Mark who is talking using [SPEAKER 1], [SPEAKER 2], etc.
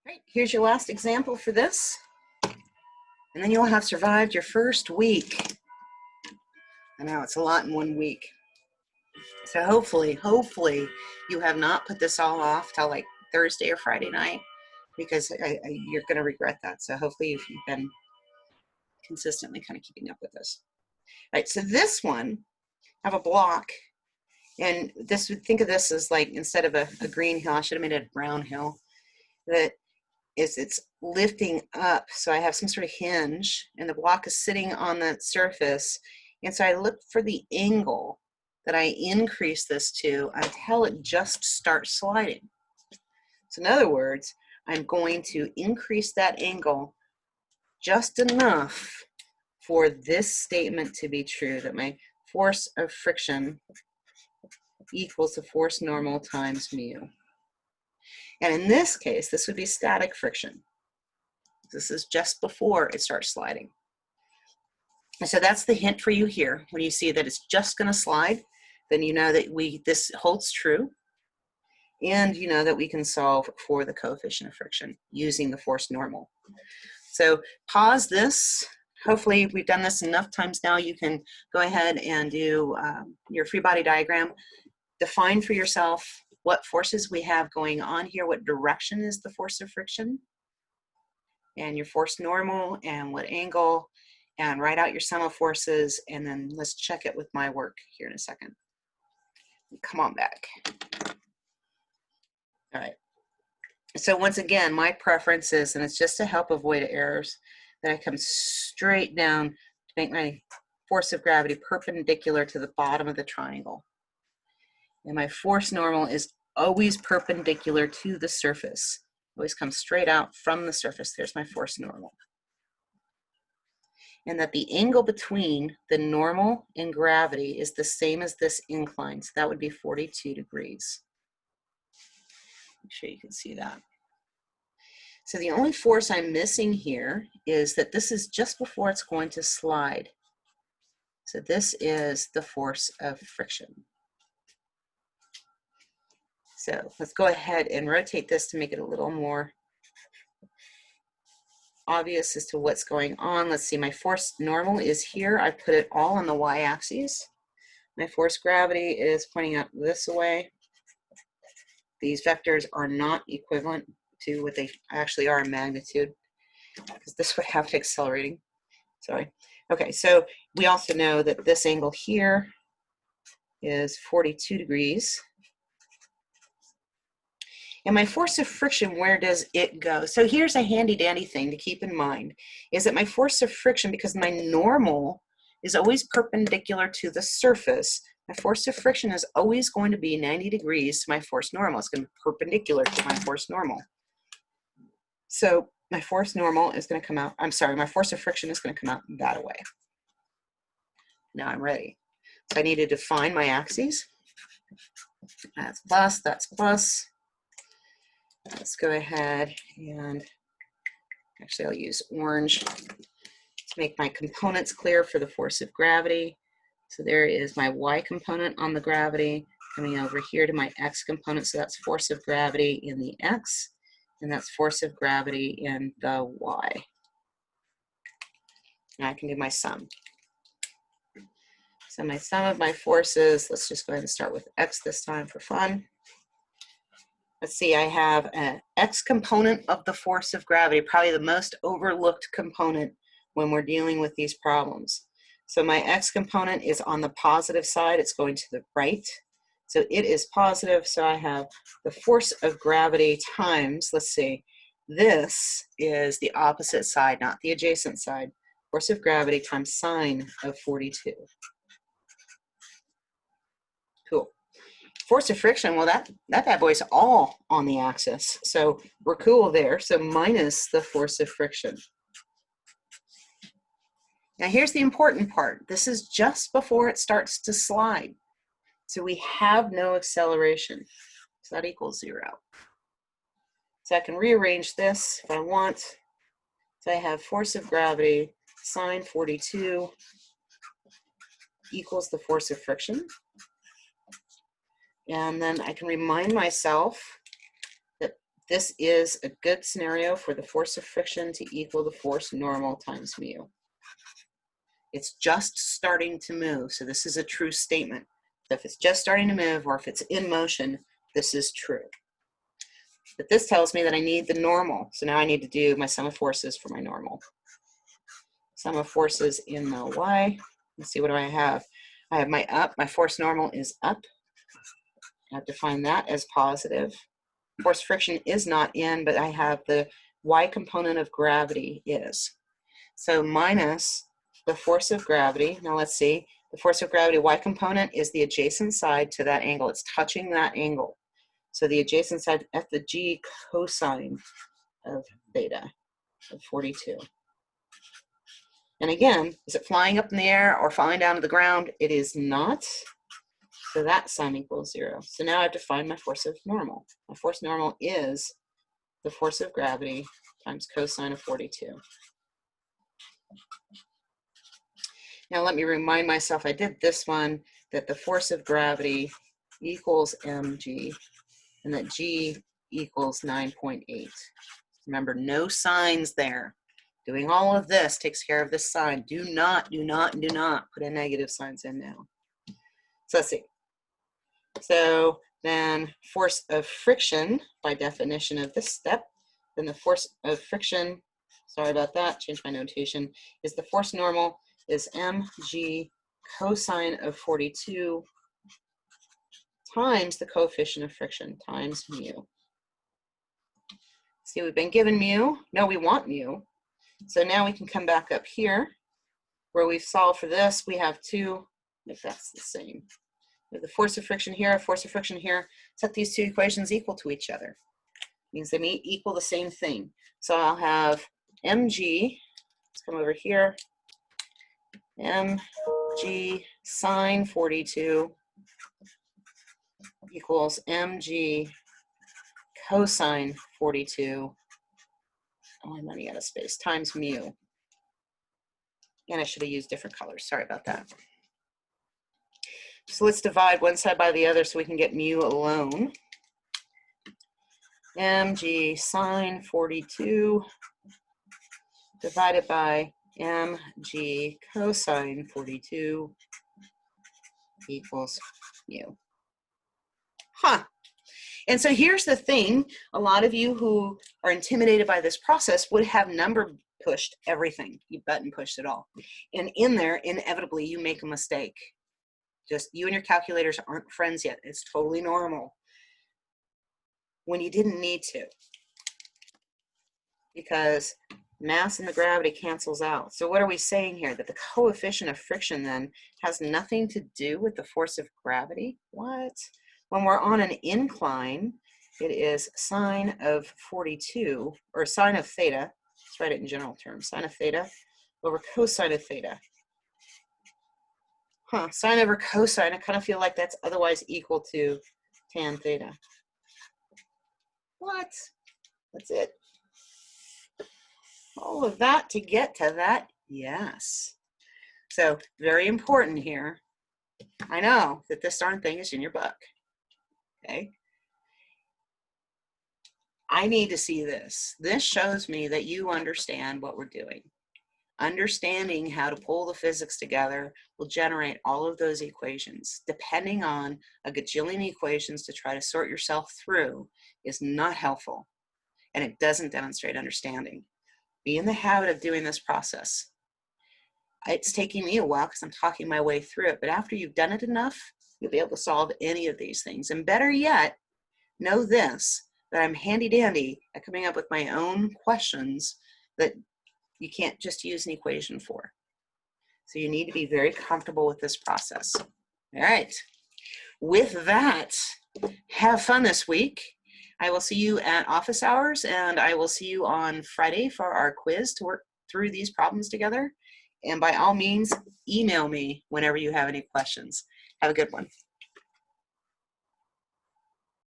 [SPEAKER 1] Right, here's your last example for this, and then you'll have survived your first week. I know it's a lot in 1 week. So hopefully you have not put this all off till like Thursday or Friday night, because you're going to regret that. So hopefully you've been consistently kind of keeping up with this. All right, so this one, I have a block, and this would think of this as like, instead of a green hill, I should have made it a brown hill. That is, it's lifting up, so I have some sort of hinge, and the block is sitting on that surface, and so I look for the angle that I increase this to until it just starts sliding. So in other words, I'm going to increase that angle just enough for this statement to be true, that my force of friction equals the force normal times mu. And in this case, this would be static friction. This is just before it starts sliding. And so that's the hint for you here. When you see that it's just going to slide, then you know that this holds true, and you know that we can solve for the coefficient of friction using the force normal. So pause this. Hopefully we've done this enough times now. You can go ahead and do your free body diagram. Define for yourself what forces we have going on here, what direction is the force of friction, and your force normal, and what angle, and write out your sum of forces, and then let's check it with my work here in a second. Come on back. All right. So once again, my preference is, and it's just to help avoid errors, that I come straight down to make my force of gravity perpendicular to the bottom of the triangle. And my force normal is always perpendicular to the surface. Always comes straight out from the surface. There's my force normal. And that the angle between the normal and gravity is the same as this incline. So that would be 42 degrees. Make sure you can see that. So the only force I'm missing here is that this is just before it's going to slide. So this is the force of friction. So let's go ahead and rotate this to make it a little more obvious as to what's going on. Let's see, my force normal is here. I put it all on the y-axis. My force gravity is pointing out this way. These vectors are not equivalent to what they actually are in magnitude, because this would have it accelerating. Sorry. Okay, so we also know that this angle here is 42 degrees. And my force of friction, where does it go? So here's a handy dandy thing to keep in mind, is that my force of friction, because my normal is always perpendicular to the surface, my force of friction is always going to be 90 degrees to my force normal. It's going to be perpendicular to my force normal. So my force normal is going to come out, my force of friction is going to come out that way. Now I'm ready. So I need to define my axes. That's plus, that's plus. Let's go ahead and, actually I'll use orange to make my components clear for the force of gravity. So there is my y component on the gravity coming over here to my x component. So that's force of gravity in the x, and that's force of gravity in the y. Now I can do my sum. So my sum of my forces, let's just go ahead and start with x this time for fun. Let's see, I have an x component of the force of gravity, probably the most overlooked component when we're dealing with these problems. So my x component is on the positive side, it's going to the right. So it is positive, so I have the force of gravity times, let's see, this is the opposite side, not the adjacent side. Force of gravity times sine of 42. Cool. Force of friction, well, that bad boy's all on the axis. So we're cool there. So minus the force of friction. Now here's the important part. This is just before it starts to slide. So we have no acceleration. So that equals 0. So I can rearrange this if I want. So I have force of gravity sine 42 equals the force of friction. And then I can remind myself that this is a good scenario for the force of friction to equal the force normal times mu. It's just starting to move, so this is a true statement. So if it's just starting to move, or if it's in motion, this is true. But this tells me that I need the normal. So now I need to do my sum of forces for my normal. Sum of forces in the y. Let's see, what do I have? I have my up. My force normal is up. I have to find that as positive. Force friction is not in, but I have the y component of gravity is. So minus the force of gravity. Now let's see. The force of gravity y component is the adjacent side to that angle. It's touching that angle. So the adjacent side at the g cosine of theta of 42. And again, is it flying up in the air or falling down to the ground? It is not. So that sum equals 0. So now I have to find my force of normal. My force normal is the force of gravity times cosine of 42. Now let me remind myself, I did this one, that the force of gravity equals mg, and that g equals 9.8. Remember, no signs there. Doing all of this takes care of this sign. Do not put in negative signs in now. So let's see. So then force of friction, by definition of this step, then the force of friction, sorry about that, change my notation, is the force normal is mg cosine of 42 times the coefficient of friction times mu. See, we've been given mu. No, we want mu. So now we can come back up here where we've solved for this. We have two, if that's the same. We have the force of friction here, force of friction here. Set these two equations equal to each other. Means they equal the same thing. So I'll have mg, let's come over here, mg sine 42 equals mg cosine 42, oh, I'm running out of space, times mu. And I should have used different colors, sorry about that. So let's divide one side by the other so we can get mu alone. Mg sine 42 divided by mg cosine 42 equals mu. Huh. And so here's the thing, a lot of you who are intimidated by this process would have number pushed everything. You button pushed it all. And in there, inevitably, you make a mistake. Just you and your calculators aren't friends yet. It's totally normal. When you didn't need to. Because mass and the gravity cancels out. So what are we saying here? That the coefficient of friction then has nothing to do with the force of gravity? What? When we're on an incline, it is sine of 42, or sine of theta, let's write it in general terms, sine of theta over cosine of theta. Huh, sine over cosine, I kind of feel like that's otherwise equal to tan theta. What? That's it. All of that to get to that? Yes. So very important here. I know that this darn thing is in your book. Okay. I need to see this. This shows me that you understand what we're doing. Understanding how to pull the physics together will generate all of those equations. Depending on a gajillion equations to try to sort yourself through is not helpful, and it doesn't demonstrate understanding. Be in the habit of doing this process. It's taking me a while because I'm talking my way through it, but after you've done it enough, you'll be able to solve any of these things. And better yet, know this, that I'm handy dandy at coming up with my own questions that you can't just use an equation for. So you need to be very comfortable with this process. All right. With that, have fun this week. I will see you at office hours, and I will see you on Friday for our quiz to work through these problems together. And by all means, email me whenever you have any questions. Have a good one.